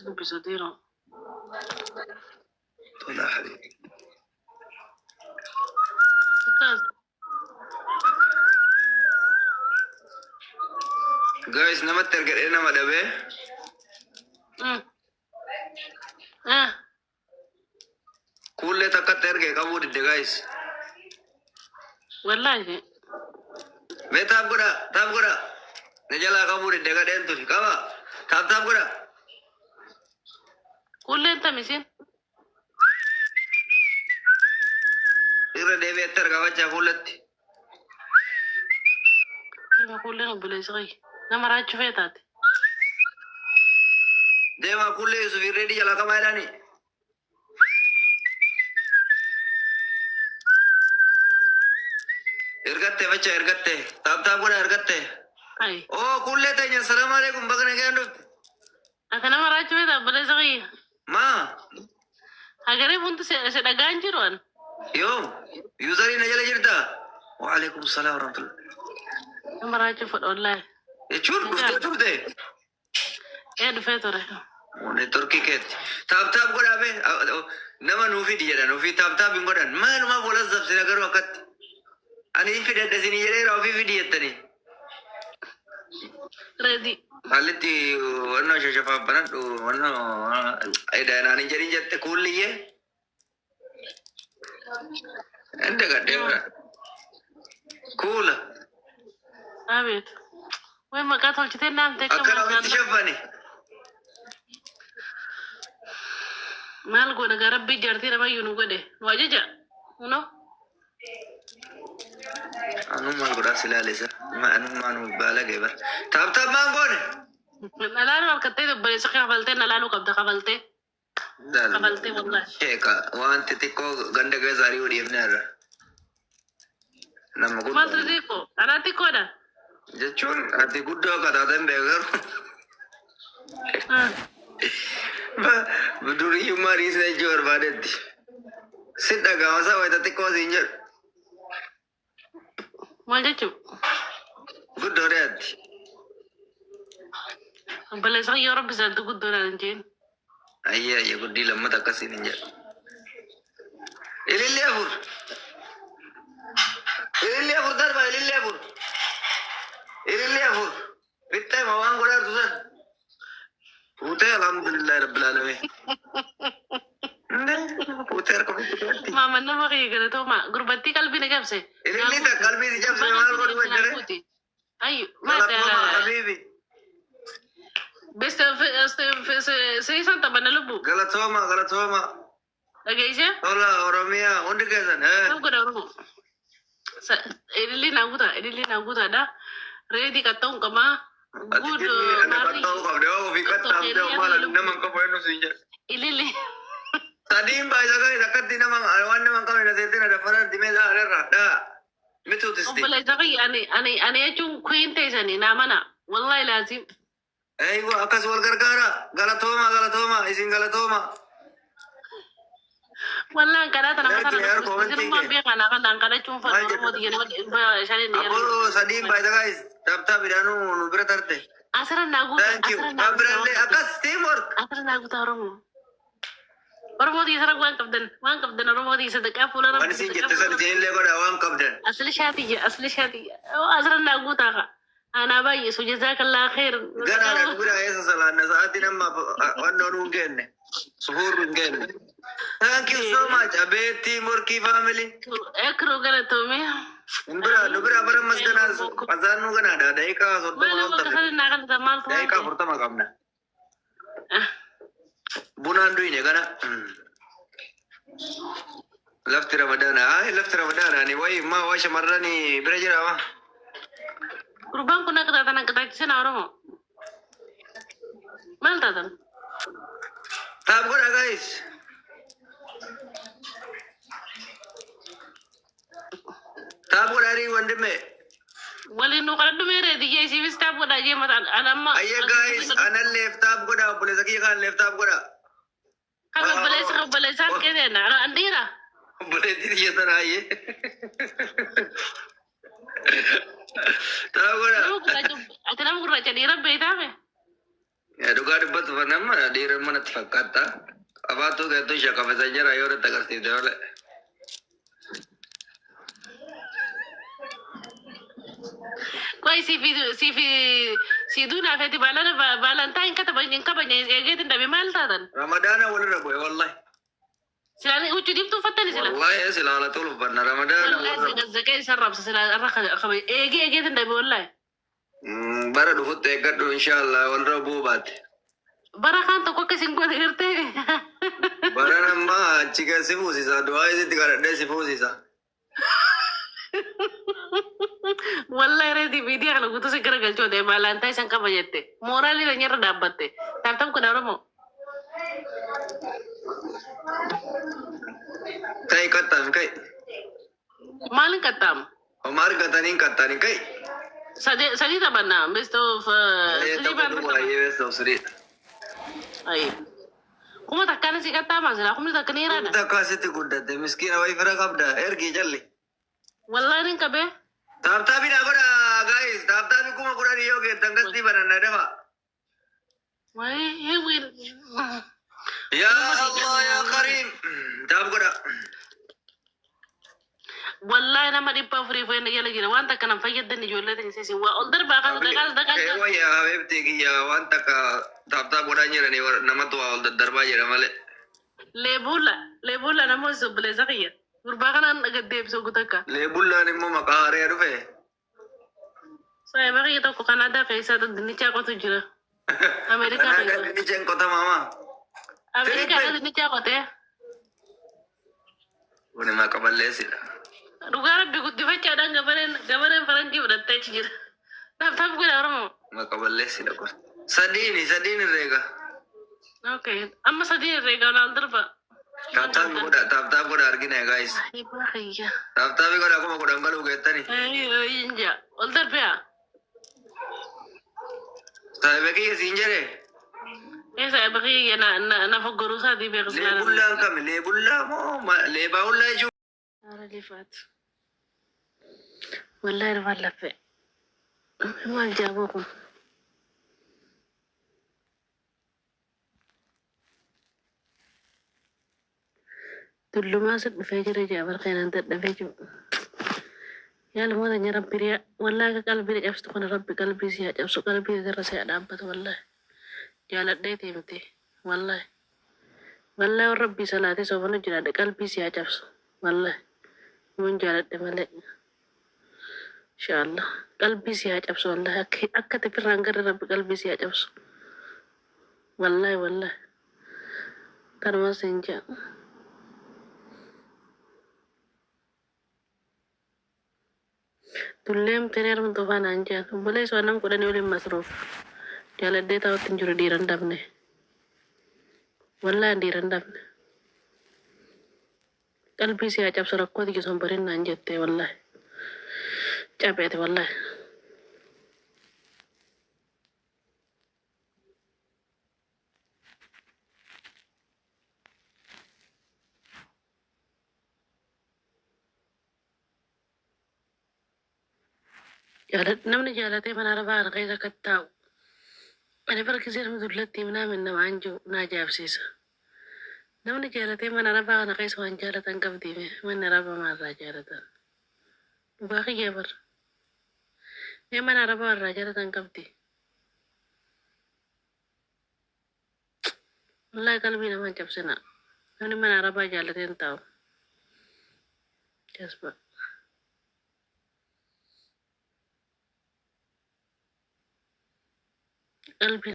بصديره طلع حبيبي جايز نمت ترجع لنا مدبه كل تكت ترجع كابود الدجايز والله تاب كده نجلا كابود الدجا دنتو كابا تاب كده كل انت مسين إذا دبي ترجع وجه كلت كما كلنا بليسغي لما راجع فيتات دما كل يسوي ريدي جلا كمايراني إرغتة بچا إرغتة تاب كده إرغتة اي أوه كل تاني السلام عليكم بكرة كأنه انا ما راجع فيتات بليسغي ما اگرے بنت سے دگان جروان يوم يوزري نجلا جرتا وعليكم السلام ورحمة الله لما راجع فوت والله يشور بفتو ده ايه دفيتره وني تركي كت تاب كده أبي نما نوفي دي جدا نوفي تاب ينقدن ما نما بولا زب سينا كرو وقت أنا ينفي ده سيني جدا رافي في دي التاني ريدي حالتي وانا شفاف بنات وانا ايدا انا نجري جت كليه عندك قد كولا ابيت وين ما قاتل كتير نام تكلم اكلم تشفني مال كو نغا ربي جارتي رما يونو غدي واججا ونو انا ما غدا سلالسا ما انا ما بالغ بر تاب ما غون لا لا كتير بس خبلتي نلالو قبل خبلتي خبلتي والله شيكا وانت تكو غندك زاري ودي ابنر نما ما تديكو انا تيكو ده جچون ادي غدو كدا دم بغير بدوري يماري سجور بعد سيدا غاوسا ويتا تكو زينجر ما جچو غدو ريت بلس يا رب زاد غدو رانجين ايا يا غدي لما تكسي نينجر إلي أبور دار با إلي أبور بيتا ما وان غدار توسن بوته الحمد لله رب العالمين بوته ركب ما من ما كي كده ما غربتي قلبي نجابسه إلي تا قلبي نجابسه ما غدو وجره اي ما ده حبيبي بس في سيسان تبنلبو غلط هما لقيسه ولا أوراميا وندك كذا كم كده روح إلي ناقودا ده ريدي كتوم كما good أنا كتاو كابدو في كتام ده مالا نمان كبرنا سينجر إلي تادين بايزاga zakat dina mang awan mang kami nasetin ada farar di meza ada da mitu tisti وبلا زغي أنا أجون كوين تيجاني نامنا والله لازم أيوة أكاس والكركارا غلطهما إسين غلطهما والله كذا تنا مثلا بس ما بيقى أنا كذا شوف فلو دي أنا شاني أبو سديم بايزاga تاب بيرانو نبرة ترته أسرع ناقود thank you أبرالي أكاس teamwork أسرع ناقود أرومو دي سرق وان كبدن أرومو دي صدق أفولا وأنا سين جتسان جين لي كده وان كبدن أصل شاتي أسرع ناقود أنا باي سو جزاك الله خير غنا نقول يا سلام ساعتنا ما ونون جن سهور جن thank you so much أبي teamwork family أكرو غنا تومي نبرا برا مسكنا أزانو غنا دا دايكا صدق ولا ما ما كسر ناقل تمال دايكا فرتا ما كمنا بنان دوينه غنا لفت رمضان أنا واي ما واش مراني برجع ما Kurban kuna kata sana orang mal tatan. Tab gora guys. Tab gora ri wande me. Wali no kada dumere di je si bis tab gora je mata anamma. Aye guys, anan left tab gora boleh saki kan left tab gora. Kalau boleh san kene na andira. Boleh diri ya tanah aye. Tahu gora. Ati nam gora jadi rabbe ita me. Dhugaa dubbatu nama dhiira manatti fakkaata. Abaatu keetu shaqafasa jira yoo irratti agarsiifte malee. Koi si duna feti Valentine kata kabanya egetin dabe mal tatan. Ramadana walirra bu'e wallahi. Silani ucu dimtu fattani sila. Wallahi silala tulu banna Ramadana. Wallahi zakai sarrab sila arra khabay egetin dabe wallahi. Bara dhufutti eeggadhu inshallah walirra bu'u baate. Bara kan tokko akkasin godhe hirte. Bara nama achi keessa fuusisa du'aa isitti kadhadhee si fuusisa. Wallahi reedi video kana guutuu si garagalchuu ta'e Valentine san kabajette. Mooraalii la nyarra dhaabbatte. Taaptaap kun Oromoo. Kai kattaan kai. Maalin kattaam? Omar kataniin kattani kai. Sadi taphanna best of sadi baan Waayee best of three. Ay. Kuma takkana si kattaama sila kumni takkani iraadha. Takkaasitti guddatte miskiina wayi fira qabda ergi jalli. Wallahi nin qabe. Taaptaabii naa godha guys taaptaabii kuma godhanii yoo geettan gastii bananna dafa. Wayi hewin. Yaa Allah yaa Karim. Taap godha. Wallahi nama dhibba furii fayyada jala jira waan takka nan fayyaddan ijoollee ta'e sisi waa ol darbaa kan dagaa. Wayyaa habeebti kiyya waan takka taaptaap godhaa jiranii namatu waa ol daddarbaa jira malee. Leebulla nama sobbileessa kiyya. Gurbaa kanaan gaddeebisoo gutakka. Leebullaan immoo maqaa haree dhufe. Saayibaa kiyya tokko Kanaadaa keessaa dinnichaa qotu jira. Ameerikaa Kanaa keessaa. kan dinnicha hin qotamama. Ameerikaa dinnichaa qotee. Kuni maqa balleessidha. Dhugaa rabbi guddifachaadhaan gabareen faranjii fudhattee achi jira. Taaptaap godha Oromoo. Maqa balleessidha kun. Sadiin herreega. Okay. Amma sadii herreega wal darba. Taaptaap godha argina guys. Saayibaa kiyya. Taaptaabii godha kuma godhan galuu geettani. Inja. Ol darbeyaa. Saayibaa kiyya siin jedhee. Saayibaa kiyya na foggoruu isaatii beekus laala. Leebullaan kami leebullaa moo leebaa hullaa jechuudha. Ara lifaat. Wallahi rafaan laffe. Maal jaaboo kun. Tullumaa sit dhufee jira jaabar keenan dadhabee jiru. Yaala moota nya rabbi riyaa. Wallahi akka qalbii cabsitu kana rabbi qalbii si haa cabsu qalbii irra si haa dhaabbatu wallahi. Jaaladhee deemte wallahi. Wallahi warra rabbii salaatee soofana jiraadhe qalbii si haa cabsu wallahi. Mun jaaladhe malee. Inshallah qalbii si haa cabsu wallahi akka tafirraan gara rabbi qalbii si haa cabsu. Wallahi. Kanuma siin jaa. Tulleem teneer mun tufaan anjaan. Boleh suanam kudani oleh masruf. Jalan dia tahu tinjuru di rendam nih. Wallahi di rendam. Kalbi si acap surakku tiga somberin anjat teh wallahi. Capek teh wallahi. Namni jaalatee mana arbaa keessa akka taa'u. Ani barkisee nama dullatti minaa minna waan jiru naa jaabsiisa. Namni jaalatee mana arbaa kana keessa waan jaalatan qabdiime manni arbaa maalirraa jaalatan. Dhugaa kiyyaa bar. Mee mana arbaa irraa jaalatan qabdi. Wallahi qalbii namaan cabsina. Namni mana arbaa jaalatee hin taa'u. Jasba. Qalbii